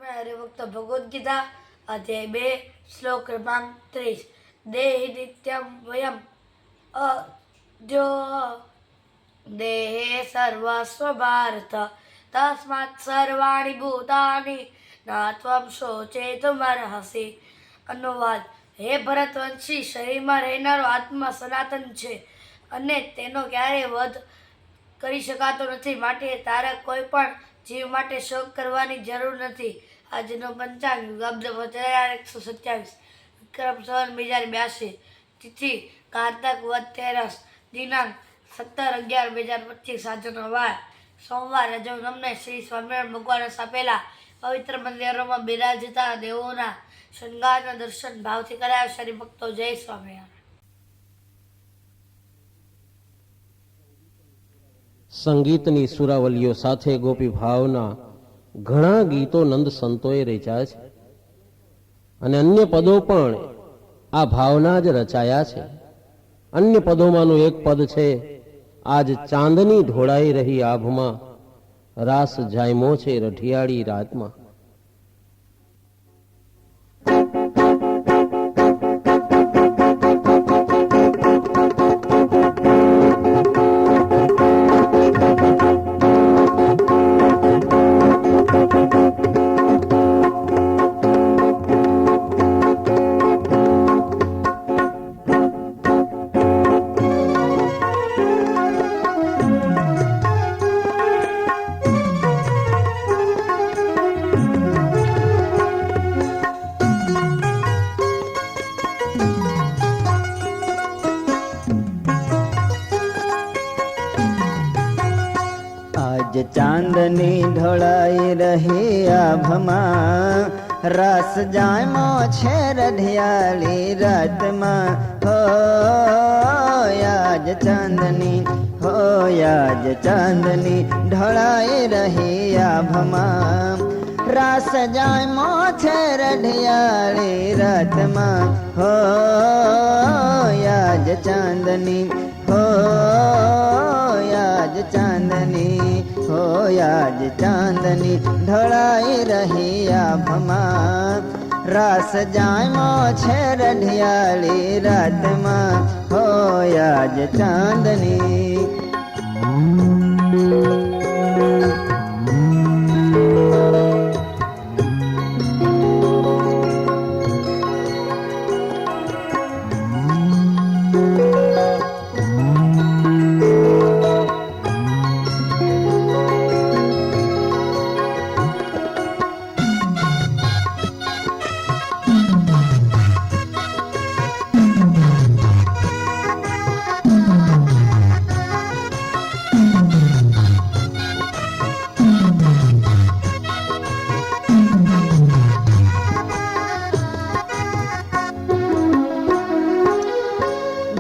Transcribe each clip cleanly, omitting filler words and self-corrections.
में हरिभक्त भगवद गीता अध्याय 2 श्लोक क्रमांक 30 देहि नित्यं वयम् अद्यो देहे सर्वस्व भारत तस्मात् सर्वाणि भूतानि न त्वं शोचेतुमर्हसि। अनुवाद हे ભરતવંશી શરીરમાં રહેનારો આત્મા સનાતન છે અને તેનો ક્યારેય વધ કરી શકાતો નથી, માટે તારે કોઈ પણ જીવ માટે શોક કરવાની જરૂર નથી। આજનો પંચાંગ યુગાબ્દ 127 વિક્રમ સંવત 2082 તિથિ કારતક વદ તેરસ દિનાંક 17/11/2025 આજનો વાર સોમવાર રજો નમને શ્રી સ્વામિનારાયણ ભગવાન સ્થાપેલા પવિત્ર મંદિરોમાં બિરાજતા દેવોના શણગારના દર્શન ભાવથી કરાયા। શ્રી ભક્તો જય સ્વામિનારાયણ। સંગીતની સુરાવલીઓ સાથે ગોપી ભાવના ઘણા ગીતો નંદ સંતોએ રચ્યા છે અને અન્ય પદો પણ આ ભાવના જ રચાયા છે। અન્ય પદોમાંનું એક પદ છે, આજ ચાંદની ઢોળાઈ રહી આભમાં, રાસ જાયમો છે રઢિયાળી રાતમાં। ચાંદની ઢોળાઈ રહી આભમાં, રાસ જાયમો છે રઢિયાળી રાતમાં। હો આજ ચાંદની ઢોળાઈ રહી આભમાં, રાસ જાયમો છે રઢિયાળી રાતમાં। હો આજ ચાંદની આજ ચાંદની ઢળાઈ રહી આભમાં, રાસ જાયમો છે રઢિયાળી રાતમાં। હો આજ ચાંદની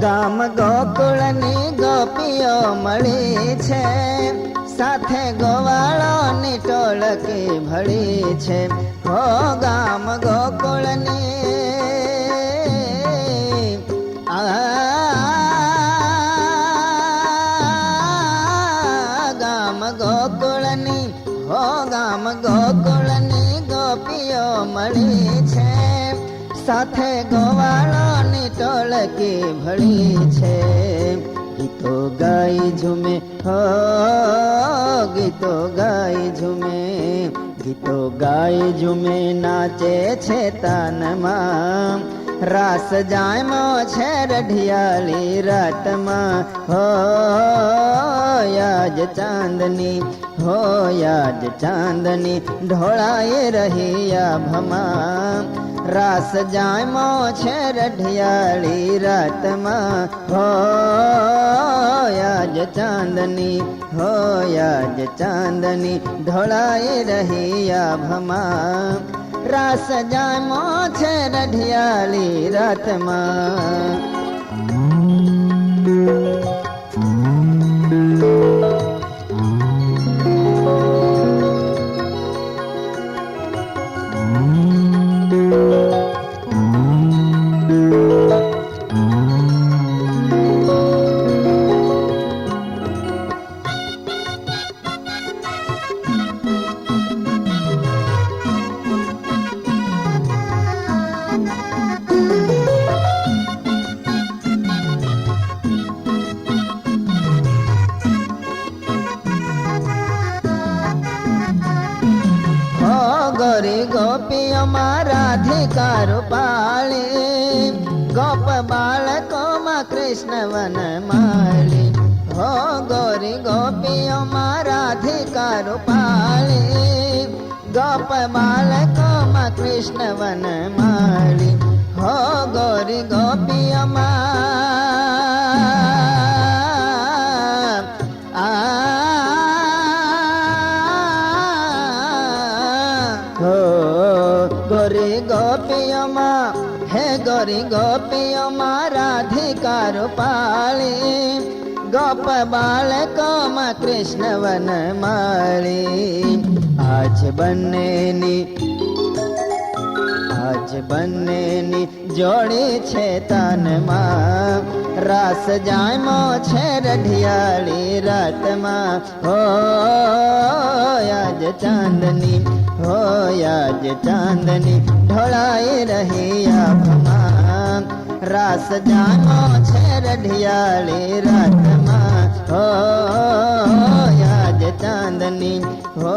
ગામ ગોકુળની ગોપીઓ મળી છે, સાથે ગોવાળોની ટોળકી ભળી છે। હો ગામ ગોકુળની ગામ ગોકુળની ગોપીઓ મળી છે, સાથે ગોવાળોની ટોળકી ભળી છે। ગીતો ગાઈ ઝૂમે હો ગીતો ગાઈ ઝૂમે નાચે છે તાનમાં, રાસ જાયમો છે રઢિયાળી રાતમાં। હો આજ ચાંદની ઢોળાઈ રહી આભમાં, રાસ જાયમો છે રઢિયાળી રાતમાં। હો આજ ચાંદની ઢોળાઈ રહી આભમાં, રાસ જાયમો છે રઢિયાળી રાતમાં। ગોરી ગોપીઓમાં રાધિકા રૂપાળી, ગોપ બાળકોમાં કૃષ્ણ વનમાળી. હો ગોરી ગોપીઓમાં રાધિકા રૂપાળી, ગોપ બાળકોમાં કૃષ્ણ વનમાળી. હો ગોરી ગોપીઓમાં હો ગોરી ગોપીઓમાં, હે ગોરી ગોપીઓમાં રાધિકા રૂપાળી, ગોપ બાળકોમાં કૃષ્ણ વનમાળી. આજ બંનેની જોડી છે તનમાં, રાસ જામો છે રઢિયાળી રાતમાં. હો આજ ચાંદની, હો આજ ચાંદની ઢોળાઈ રહી આંખમાં, રાસ જામો છે રઢિયાળી રાતમાં. હો આજ ચાંદની, હો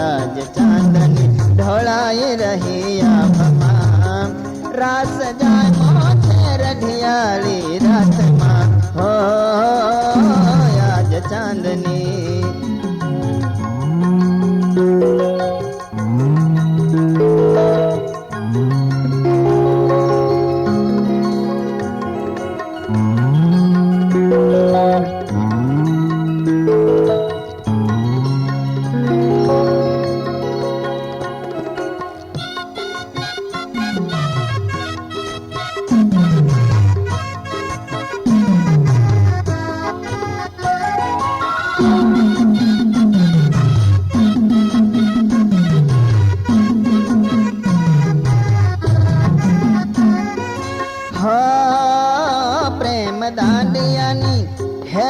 આજ ચાંદની ઢોળાઈ રહી આંખમાં, રાસ જામો છે રઢિયાળી રાતમાં. હો આજ ચાંદની.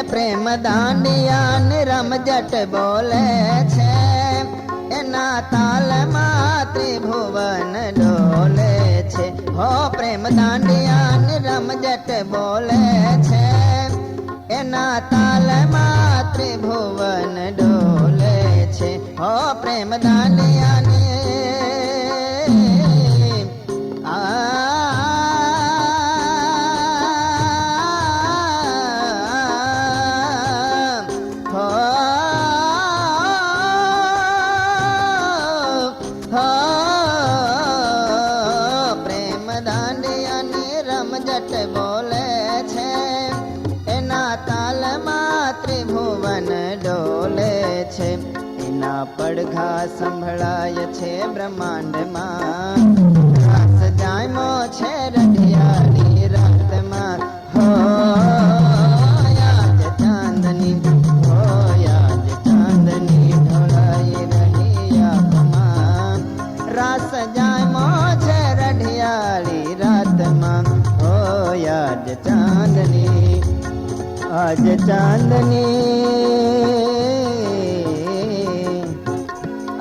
પ્રેમ દાંડિયાની રમઝટ બોલે છે, એના તાલમાં ત્રિભુવન ડોલે છે. હો પ્રેમ દાંડિયાની રમઝટ બોલે છે, એના તાલમાં ત્રિભુવન ડોલે છે. હો પ્રેમ દાંડિયાની બોલે છે, એના તાલમાં ત્રિભુવન ડોલે છે. એના પડઘા સંભળાય છે બ્રહ્માંડમાં, રાસ જામો છે રઢિયાળી રાતમાં. હો આજ ચાંદની, હો આજ ચાંદની ઢોળાઈ રહી આંખમાં, રાસ જામો છે રઢિયાળી રાતમાં. આજ ચાંદની, આજ ચાંદની,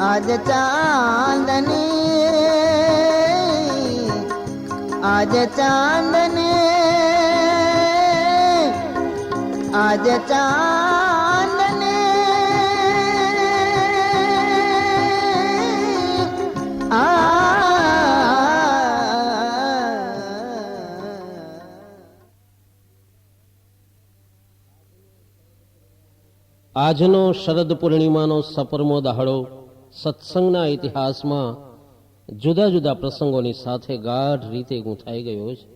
આજ ચાંદની, આજ ચાંદની, આજ ચાંદની. આજનો શરદ પૂર્ણિમાનો સપરમો દાહડો સત્સંગના ઇતિહાસમાં જુદા જુદા પ્રસંગોની સાથે ગાઢ રીતે ગૂંથાઈ ગયો છે.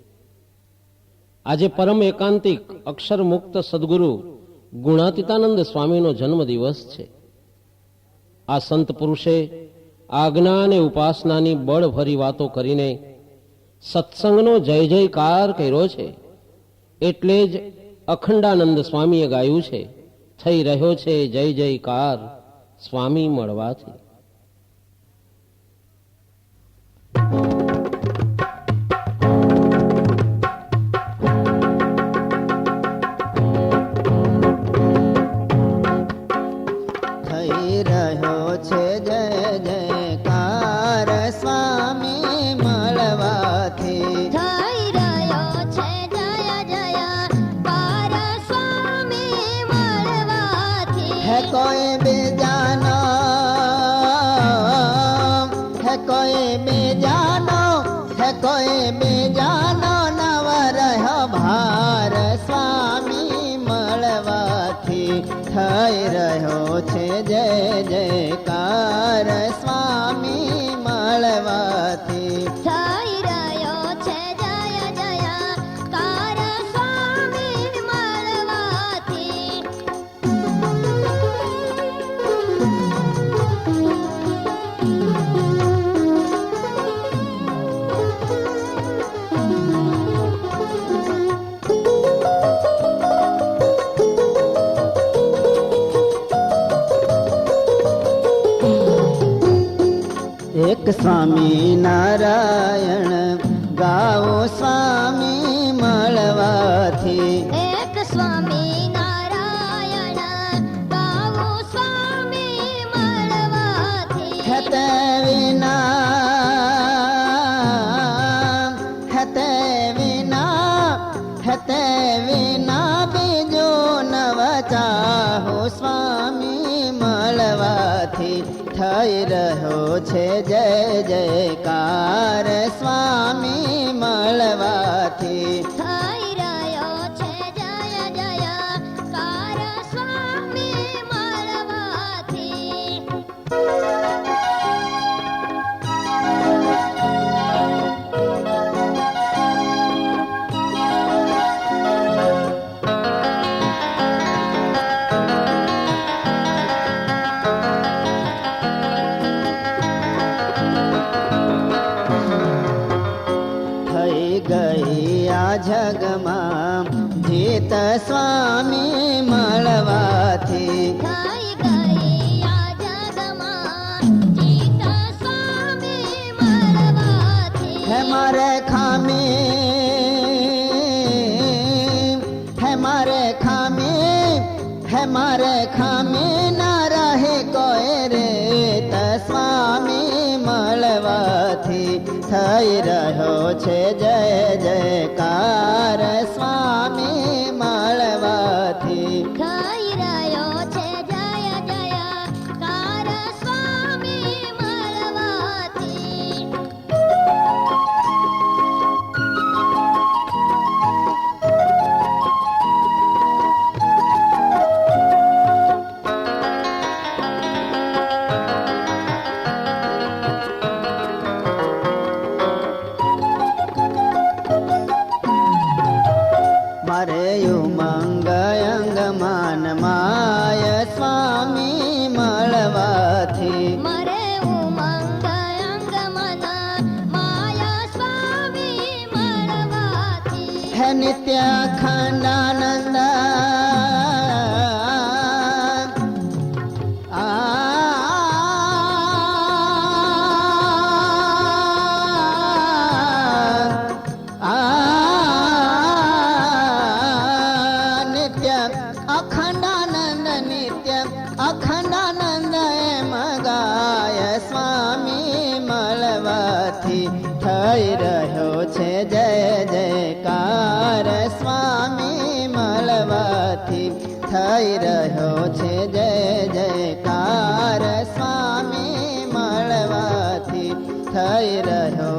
આજે પરમ એકાંતિક અક્ષર મુક્ત સદગુરુ ગુણાતીતાનંદ સ્વામીનો જન્મદિવસ છે. આ સંત પુરુષે આજ્ઞા અને ઉપાસનાની બળભરી વાતો કરીને સત્સંગનો જય જયકાર કર્યો છે. એટલે જ અખંડાનંદ સ્વામીએ ગાયું છે, થઈ રહ્યો છે જય જયકાર સ્વામી મળવાથી. થઈ રહ્યો છે જય જયકાર સ્વામી મળવાથી. થઈ રહ્યો છે જય જયકાર સ્વામી મળવાથી. હે કોઈ બીજાનો कोई बेजानो है कोई बेजानो नव રહ્યો ભાર સ્વામી મળવાથી થઈ રહ્યો છે જય જયકાર સ્વામી મળવાથી થઈ રહ્યો છે જય જયકાર સ્વામી મળવાથી એક સ્વામી નારાયણ ગાઓ સ્વામી મળવાથી એક સ્વામી નારાયણ ગાવો સ્વામી મળવાથી હતે વિના બીજો નવ ચાહો સ્વામી મળવાથી થઈ રહ્યો છે જય જયકાર સ્વામી મળવાથી થઈ રહ્યો છે જય જયકાર સ્વામી મળવાથી થઈ ગઈ આ જગમાં જીત સ્વામી મળવાથી થઈ ગઈ આ જગમાં જીત સ્વામી મળવાથી હે મારે ખામી ના રહે કોઈ રે સ્વામી મળવાથી થઈ રહ્યો છે જય જયકાર સ્વામી મળવાથી થઈ રહ્યો છે જય જયકાર સ્વામી મળવાથી મારે ઉમંગ અંગમાન માય સ્વામી મળવાથી મરે ઉમંગ અંગમન માયા સ્વામી મળવાથી હે નિત્ય અખંડાનંદ નિત્ય અખંડાનંદ એમ ગાય સ્વામી મળવાથી થઈ રહ્યો છે જય જયકાર સ્વામી મળવાથી થઈ રહ્યો છે જય જયકાર સ્વામી મળવાથી થઈ રહ્યો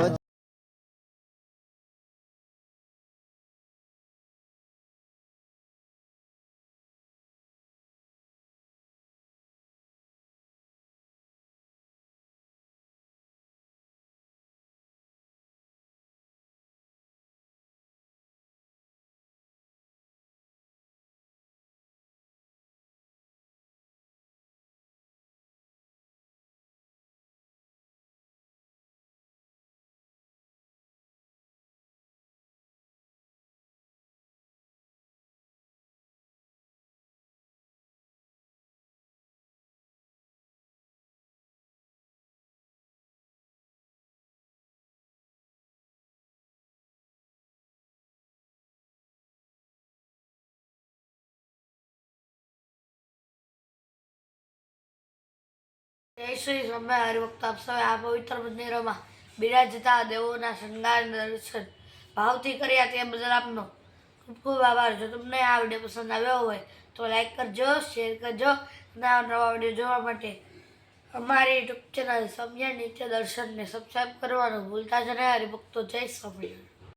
જય શ્રી સ્વામી હરિભક્ત આપ સૌએ આ પવિત્ર મંદિરોમાં બિરાજતા દેવોના શણગાર દર્શન ભાવથી કર્યા તે બદલ આપનો ખૂબ ખૂબ આભાર. જો તમને આ વિડીયો પસંદ આવ્યો હોય તો લાઈક કરજો, શેર કરજો અને આ નવા વિડીયો જોવા માટે અમારી યુટ્યુબ ચેનલ સૌમ્યા નિત્ય દર્શનને સબસ્ક્રાઈબ કરવાનું ભૂલતા જ નહીં. હરિભક્તો જય સ્વામિનારાયણ.